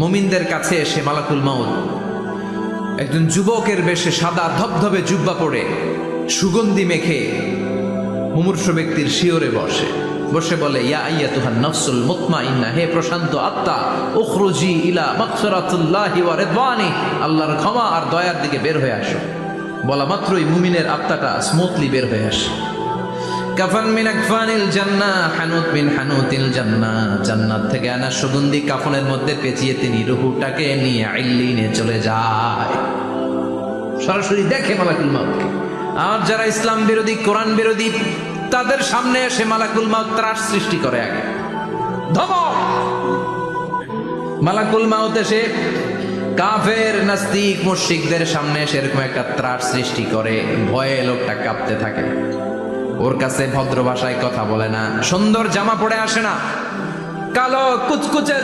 মুমিনদের কাছে এসে মালাকুল মাউত একজন যুবকের বেশে সাদা ধবধবে জুব্বা পরে সুগন্ধি মেখে মুমূর্ষু ব্যক্তির শিয়রে বসে বলে, ইয়া আইয়াতুহান নাফসুল মুতমাইন্নাহ, হে প্রশান্ত আত্মা, উখরুজি ইলা মাগফিরাতুল্লাহি ওয়া রিদওয়ানি, আল্লাহর ক্ষমা আর দয়ার দিকে বের হয়ে আসো। বলা মাত্রই মুমিনের আত্মাটা স্মুথলি বের হয়ে আসে। কাফান মিন আকফানিল জান্নাহ, হানুত মিন হানুতিল জান্নাহ, জান্নাত থেকে আনা সুগন্ধি কাফনের মধ্যে পেঁচিয়ে তিনি রূহটাকে নিয়ে ইল্লিনে চলে যায়। সরাসরি দেখে মালাকুল মাউতকে। আর যারা ইসলাম বিরোধী, কোরআন বিরোধী, তাদের সামনে এসে মালাকুল মাউত ত্রাস সৃষ্টি করে। আগে ধমক, মালাকুল মাউত এসে কাফের নাস্তিক মুশরিকদের সামনে এসে এরকম একটা ত্রাস সৃষ্টি করে। ভয়ে লোকটা কাঁপতে থাকে। ওর কাছে ভদ্র ভাষায় কথা বলে না, সুন্দর জামা পরে আসে না, কালো কুচকুচে